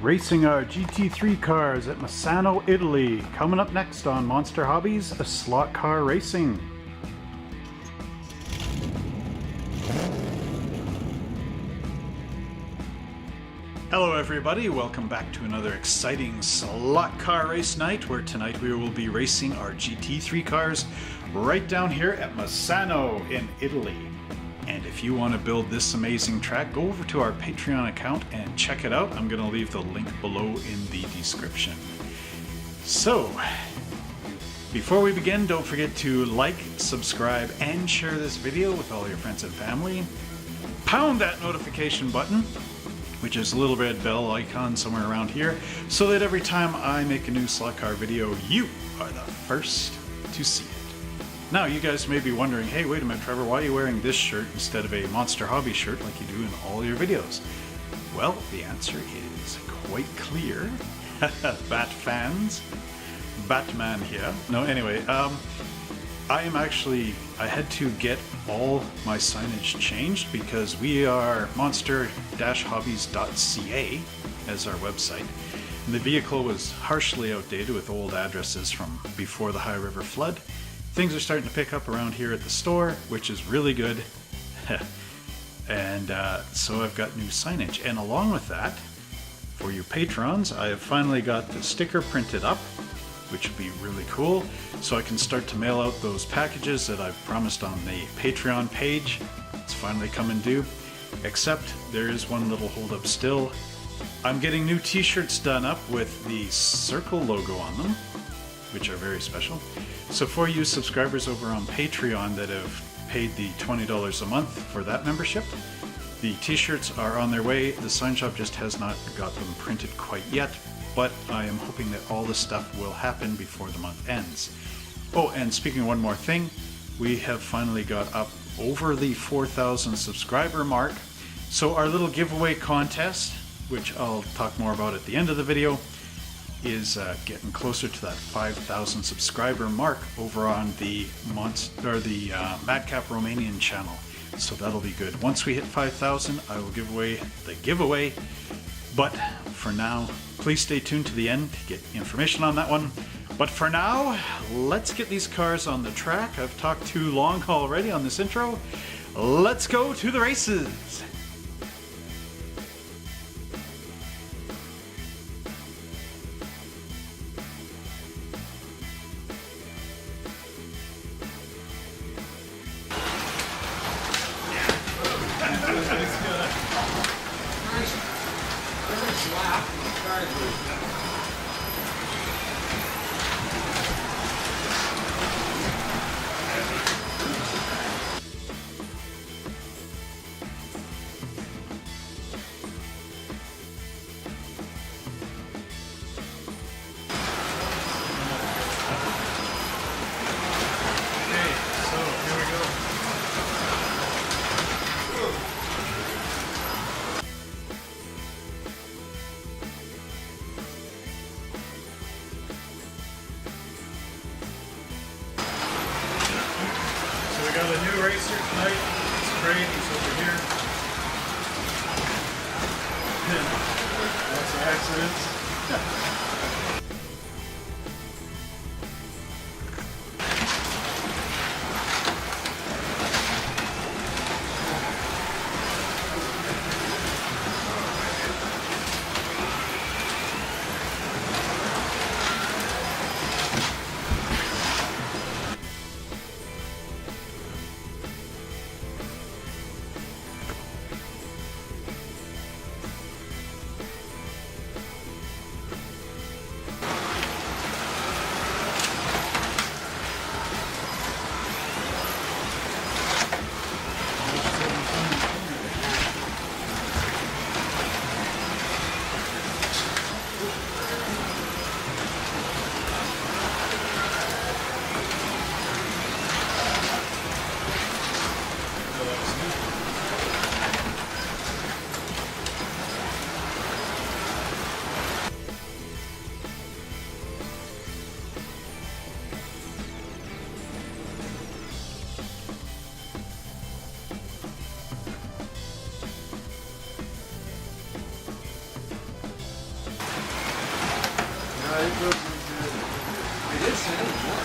Racing our GT3 cars at Misano, Italy. Coming up next on Monster Hobbies, a slot car racing. Hello everybody, welcome back to another exciting slot car race night, where tonight we will be racing our GT3 cars right down here at Misano in Italy. And if you want to build this amazing track, go over to our Patreon account and check it out. I'm going to leave the link below in the description. So, before we begin, don't forget to like, subscribe, and share this video with all your friends and family. Pound that notification button, which is a little red bell icon somewhere around here, so that every time I make a new slot car video, you are the first to see it. Now, you guys may be wondering, hey, wait a minute, Trevor, why are you wearing this shirt instead of a Monster Hobby shirt like you do in all your videos? Well, the answer is quite clear. Bat fans. Batman here. No, anyway, I had to get all my signage changed because we are monster-hobbies.ca as our website. And the vehicle was harshly outdated with old addresses from before the High River flood. Things are starting to pick up around here at the store, which is really good. And so I've got new signage. And along with that, for you patrons, I have finally got the sticker printed up, which would be really cool. So I can start to mail out those packages that I've promised on the Patreon page. It's finally coming due. Except there is one little holdup still. I'm getting new t-shirts done up with the circle logo on them, which are very special. So for you subscribers over on Patreon that have paid the $20 a month for that membership, the t-shirts are on their way. The sign shop just has not got them printed quite yet, but I am hoping that all this stuff will happen before the month ends. Oh, and speaking of one more thing, we have finally got up over the 4,000 subscriber mark. So our little giveaway contest, which I'll talk more about at the end of the video, is getting closer to that 5,000 subscriber mark over on the Madcap Romanian channel. So that'll be good. Once we hit 5,000, I will give away the giveaway. But for now, please stay tuned to the end to get information on that one. But for now, let's get these cars on the track. I've talked too long already on this intro. Let's go to the races. We got a new racer tonight. It's great. He's over here. Lots of accidents. It is sounding more.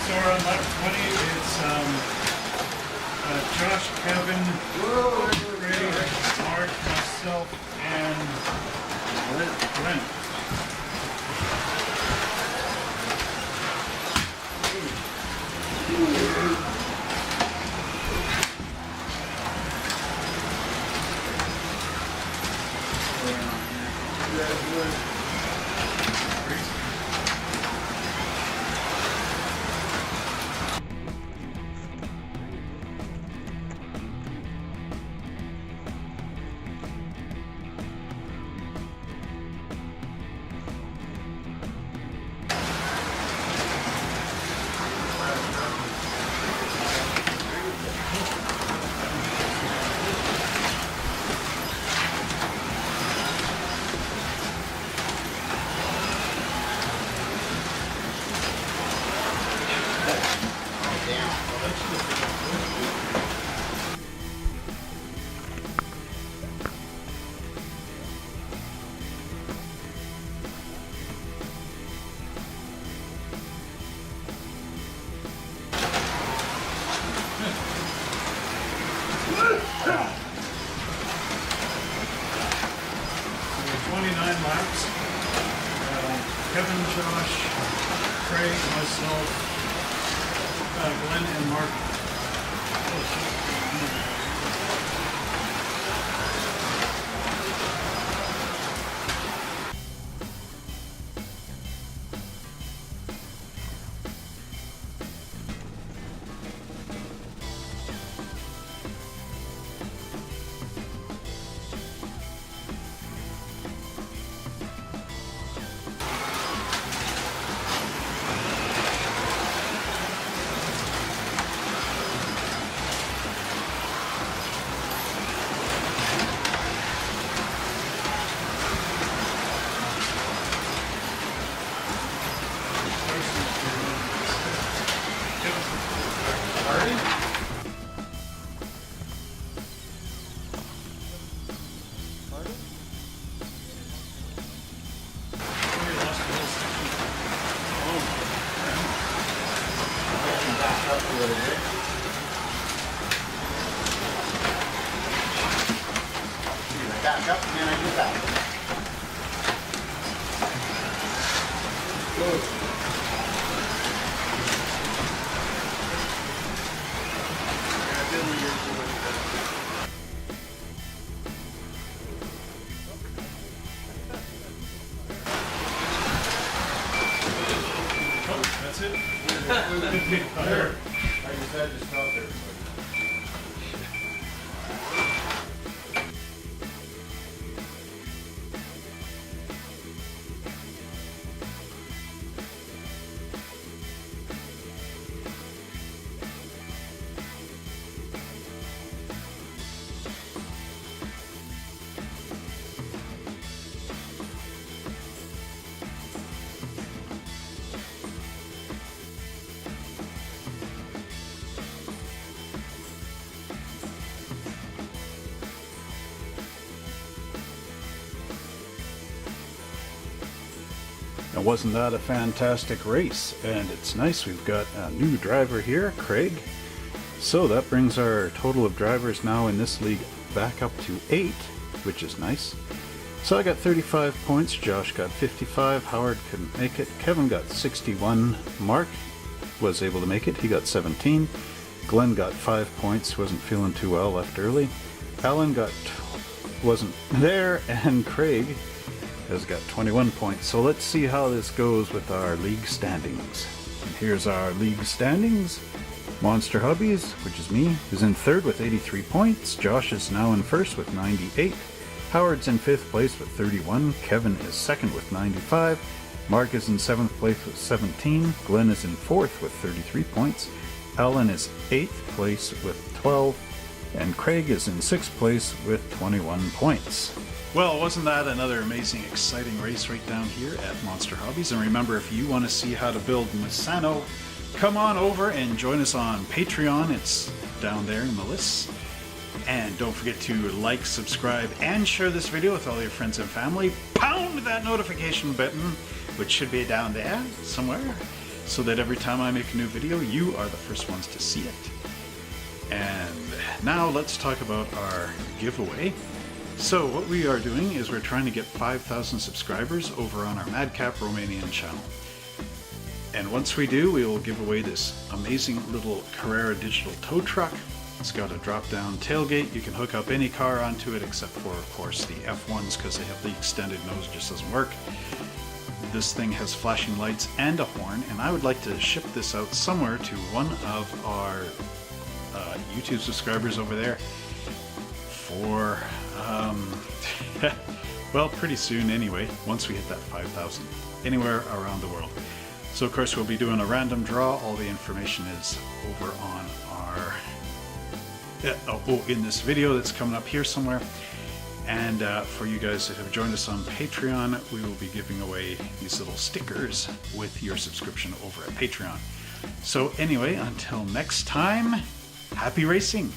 So we're on lap 20. It's Josh, Kevin, Ray, Mark, myself, and Glenn. Laps. Kevin, Josh, Craig, myself, Glenn, and Mark. Back up and then I get back. Good. Oh, that's it? There. I just had to stop there. Now, wasn't that a fantastic race? And it's nice we've got a new driver here, Craig. So that brings our total of drivers now in this league back up to 8, which is nice. So I got 35 points, Josh got 55, Howard couldn't make it, Kevin got 61, Mark was able to make it, he got 17, Glenn got 5 points, wasn't feeling too well, left early, Alan wasn't there, and Craig has got 21 points. So let's see how this goes with our league standings. And here's our league standings. Monster Hobbies, which is me, is in third with 83 points. Josh is now in first with 98. Howard's in fifth place with 31. Kevin is second with 95. Mark is in seventh place with 17. Glenn is in fourth with 33 points. Alan is eighth place with 12. And Craig is in sixth place with 21 points. Well, wasn't that another amazing, exciting race right down here at Monster Hobbies? And remember, if you want to see how to build Misano, come on over and join us on Patreon. It's down there in the list. And don't forget to like, subscribe, and share this video with all your friends and family. Pound that notification button, which should be down there somewhere, so that every time I make a new video, you are the first ones to see it. And now let's talk about our giveaway. So what we are doing is we're trying to get 5,000 subscribers over on our Madcap Romanian channel. And once we do, we will give away this amazing little Carrera digital tow truck. It's got a drop-down tailgate. You can hook up any car onto it except for, of course, the F1s, because they have the extended nose, just doesn't work. This thing has flashing lights and a horn, and I would like to ship this out somewhere to one of our YouTube subscribers over there for, well, pretty soon anyway, once we hit that 5,000, anywhere around the world. So of course we'll be doing a random draw. All the information is over on our, in this video that's coming up here somewhere. And for you guys that have joined us on Patreon, we will be giving away these little stickers with your subscription over at Patreon. So anyway, until next time, happy racing!